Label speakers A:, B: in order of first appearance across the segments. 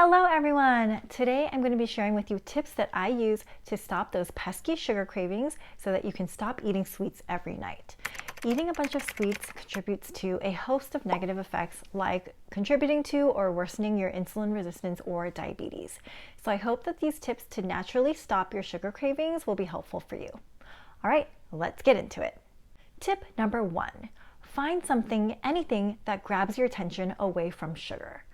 A: Hello everyone! Today I'm going to be sharing with you tips that I use to stop those pesky sugar cravings so that you can stop eating sweets every night. Eating a bunch of sweets contributes to a host of negative effects like contributing to or worsening your insulin resistance or diabetes. So I hope that these tips to naturally stop your sugar cravings will be helpful for you. Alright, let's get into it. Tip number 1. Find something, anything that grabs your attention away from sugar.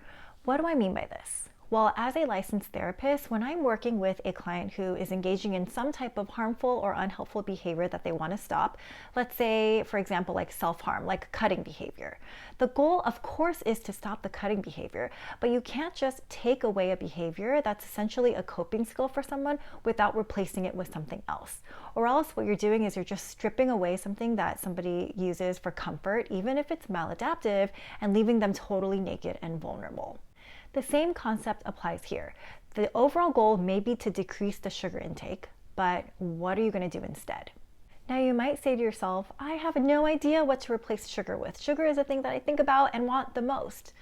A: What do I mean by this? Well, as a licensed therapist, when I'm working with a client who is engaging in some type of harmful or unhelpful behavior that they want to stop, let's say, for example, like self-harm, like cutting behavior. The goal, of course, is to stop the cutting behavior, but you can't just take away a behavior that's essentially a coping skill for someone without replacing it with something else. Or else what you're doing is you're just stripping away something that somebody uses for comfort, even if it's maladaptive, and leaving them totally naked and vulnerable. The same concept applies here. The overall goal may be to decrease the sugar intake, but what are you going to do instead? Now you might say to yourself, I have no idea what to replace sugar with. Sugar is a thing that I think about and want the most.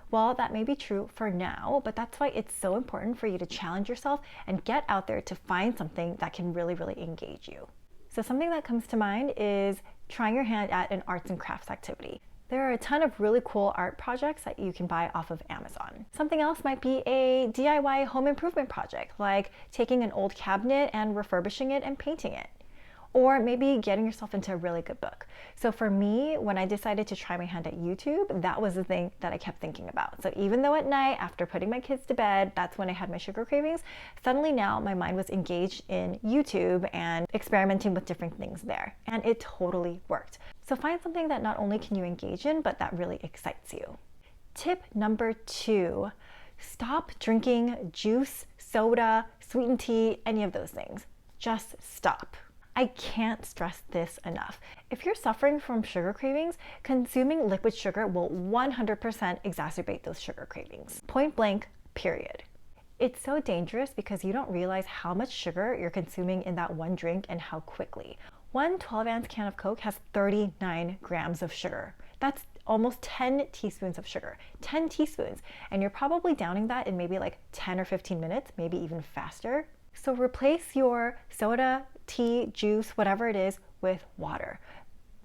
A: Well, that may be true for now, but that's why it's so important for you to challenge yourself and get out there to find something that can really engage you. So something that comes to mind is trying your hand at an arts and crafts activity. There are a ton of really cool art projects that you can buy off of Amazon. Something else might be a DIY home improvement project, like taking an old cabinet and refurbishing it and painting it. Or maybe getting yourself into a really good book. So for me, when I decided to try my hand at YouTube, that was the thing that I kept thinking about. So even though at night, after putting my kids to bed, that's when I had my sugar cravings, suddenly now my mind was engaged in YouTube and experimenting with different things there. And it totally worked. So find something that not only can you engage in, but that really excites you. Tip number 2, stop drinking juice, soda, sweetened tea, any of those things. Just stop. I can't stress this enough. If you're suffering from sugar cravings, consuming liquid sugar will 100% exacerbate those sugar cravings. Point blank, period. It's so dangerous because you don't realize how much sugar you're consuming in that one drink and how quickly. One 12-ounce can of Coke has 39 grams of sugar. That's almost 10 teaspoons of sugar. 10 teaspoons. And you're probably downing that in maybe like 10 or 15 minutes, maybe even faster. So replace your soda, tea, juice, whatever it is, with water.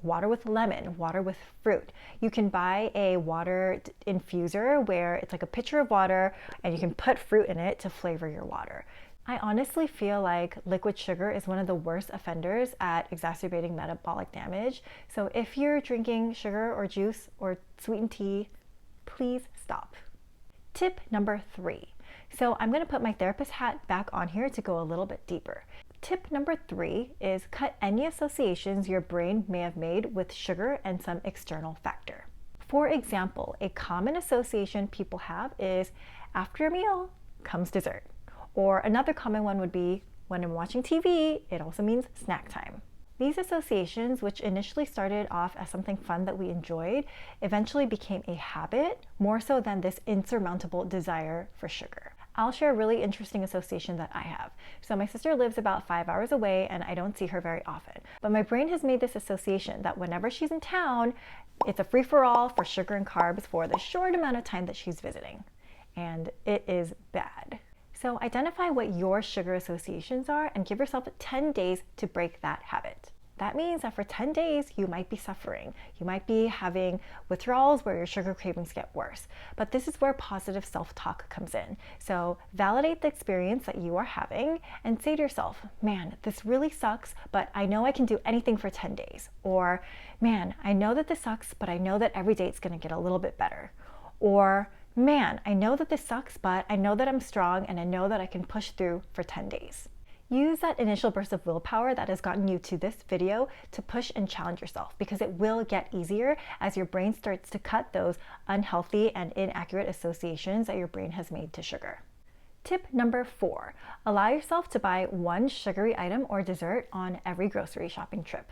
A: Water with lemon, water with fruit. You can buy a water infuser where it's like a pitcher of water and you can put fruit in it to flavor your water. I honestly feel like liquid sugar is one of the worst offenders at exacerbating metabolic damage. So if you're drinking sugar or juice or sweetened tea, please stop. Tip number 3. So I'm going to put my therapist hat back on here to go a little bit deeper. Tip number 3 is cut any associations your brain may have made with sugar and some external factor. For example, a common association people have is after a meal comes dessert. Or another common one would be when I'm watching TV, it also means snack time. These associations, which initially started off as something fun that we enjoyed, eventually became a habit more so than this insurmountable desire for sugar. I'll share a really interesting association that I have. So my sister lives about 5 hours away and I don't see her very often. But my brain has made this association that whenever she's in town, it's a free-for-all for sugar and carbs for the short amount of time that she's visiting. And it is bad. So identify what your sugar associations are and give yourself 10 days to break that habit. That means that for 10 days, you might be suffering. You might be having withdrawals where your sugar cravings get worse. But this is where positive self-talk comes in. So validate the experience that you are having and say to yourself, man, this really sucks, but I know I can do anything for 10 days. Or, man, I know that this sucks, but I know that every day it's gonna get a little bit better. Or, man, I know that this sucks, but I know that I'm strong and I know that I can push through for 10 days. Use that initial burst of willpower that has gotten you to this video to push and challenge yourself because it will get easier as your brain starts to cut those unhealthy and inaccurate associations that your brain has made to sugar. Tip number 4, allow yourself to buy one sugary item or dessert on every grocery shopping trip.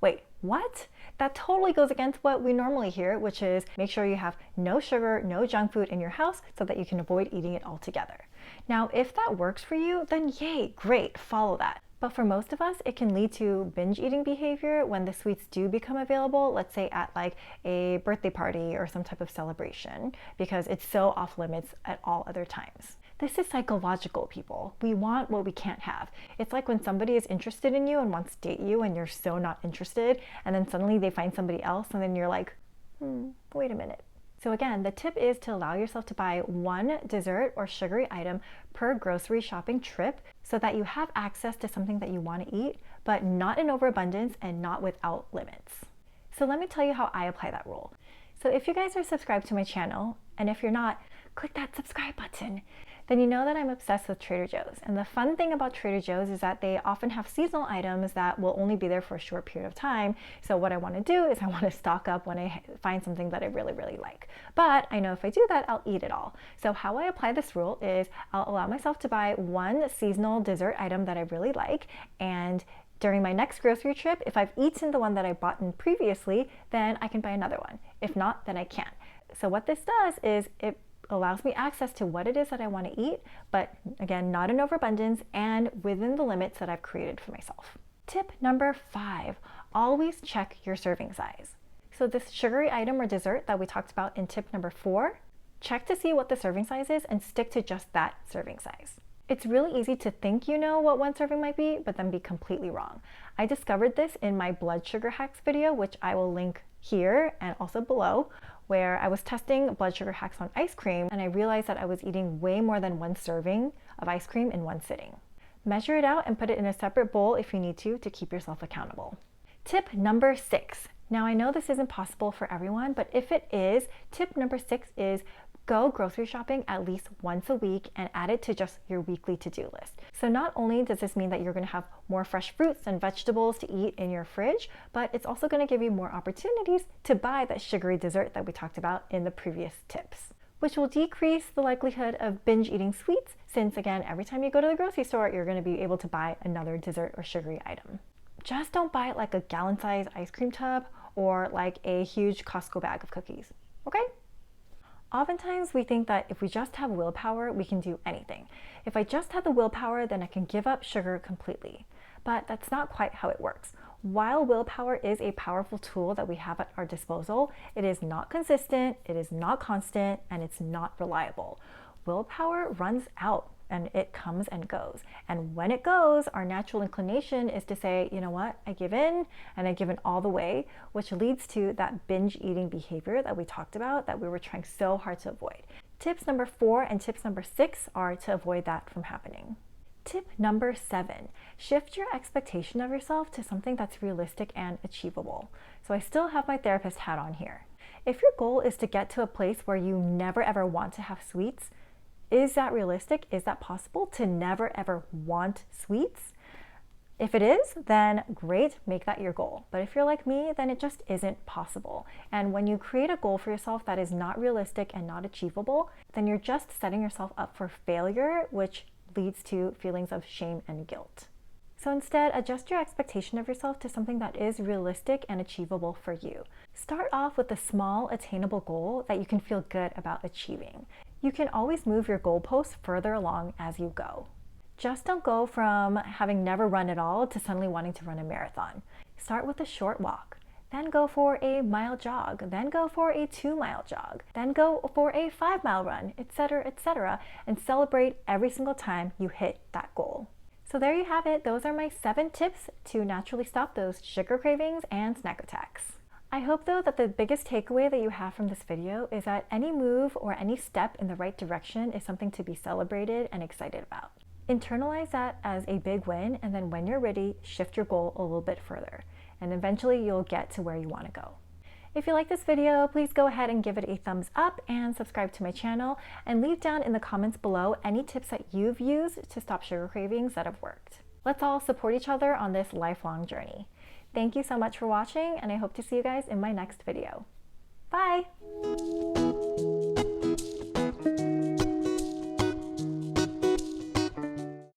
A: Wait, what? That totally goes against what we normally hear, which is make sure you have no sugar, no junk food in your house so that you can avoid eating it altogether. Now, if that works for you, then yay, great, follow that. But for most of us, it can lead to binge eating behavior when the sweets do become available, let's say at like a birthday party or some type of celebration, because it's so off limits at all other times. This is psychological, people. We want what we can't have. It's like when somebody is interested in you and wants to date you and you're so not interested, and then suddenly they find somebody else and then you're like, wait a minute. So again, the tip is to allow yourself to buy one dessert or sugary item per grocery shopping trip so that you have access to something that you want to eat, but not in overabundance and not without limits. So let me tell you how I apply that rule. So if you guys are subscribed to my channel, and if you're not, click that subscribe button, then you know that I'm obsessed with Trader Joe's. And the fun thing about Trader Joe's is that they often have seasonal items that will only be there for a short period of time. So what I want to do is I want to stock up when I find something that I really, really like. But I know if I do that, I'll eat it all. So how I apply this rule is I'll allow myself to buy one seasonal dessert item that I really like, and during my next grocery trip, if I've eaten the one that I bought in previously, then I can buy another one. If not, then I can't. So what this does is it allows me access to what it is that I want to eat, but again, not in overabundance and within the limits that I've created for myself. Tip number 5, always check your serving size. So this sugary item or dessert that we talked about in tip number 4, check to see what the serving size is and stick to just that serving size. It's really easy to think you know what one serving might be, but then be completely wrong. I discovered this in my blood sugar hacks video, which I will link here and also below, where I was testing blood sugar hacks on ice cream, and I realized that I was eating way more than one serving of ice cream in one sitting. Measure it out and put it in a separate bowl if you need to keep yourself accountable. Tip number 6. Now I know this isn't possible for everyone, but if it is, tip number 6 is go grocery shopping at least once a week and add it to just your weekly to-do list. So not only does this mean that you're going to have more fresh fruits and vegetables to eat in your fridge, but it's also going to give you more opportunities to buy that sugary dessert that we talked about in the previous tips, which will decrease the likelihood of binge eating sweets, since again, every time you go to the grocery store, you're going to be able to buy another dessert or sugary item. Just don't buy it like a gallon-sized ice cream tub or like a huge Costco bag of cookies, okay? Oftentimes we think that if we just have willpower, we can do anything. If I just have the willpower, then I can give up sugar completely. But that's not quite how it works. While willpower is a powerful tool that we have at our disposal, it is not consistent, it is not constant, and it's not reliable. Willpower runs out and it comes and goes. And when it goes, our natural inclination is to say, you know what, I give in, and I give in all the way, which leads to that binge eating behavior that we talked about that we were trying so hard to avoid. Tips number 4 and tips number 6 are to avoid that from happening. Tip number 7, shift your expectation of yourself to something that's realistic and achievable. So I still have my therapist hat on here. If your goal is to get to a place where you never ever want to have sweets, is that realistic? Is that possible to never ever want sweets? If it is, then great, make that your goal. But if you're like me, then it just isn't possible. And when you create a goal for yourself that is not realistic and not achievable, then you're just setting yourself up for failure, which leads to feelings of shame and guilt. So instead, adjust your expectation of yourself to something that is realistic and achievable for you. Start off with a small, attainable goal that you can feel good about achieving. You can always move your goalposts further along as you go. Just don't go from having never run at all to suddenly wanting to run a marathon. Start with a short walk, then go for a mile jog, then go for a 2-mile jog, then go for a 5-mile run, etc., and celebrate every single time you hit that goal. So there you have it. Those are my 7 tips to naturally stop those sugar cravings and snack attacks. I hope though that the biggest takeaway that you have from this video is that any move or any step in the right direction is something to be celebrated and excited about. Internalize that as a big win, and then when you're ready, shift your goal a little bit further, and eventually you'll get to where you want to go. If you like this video, please go ahead and give it a thumbs up and subscribe to my channel, and leave down in the comments below any tips that you've used to stop sugar cravings that have worked. Let's all support each other on this lifelong journey. Thank you so much for watching, and I hope to see you guys in my next video. Bye!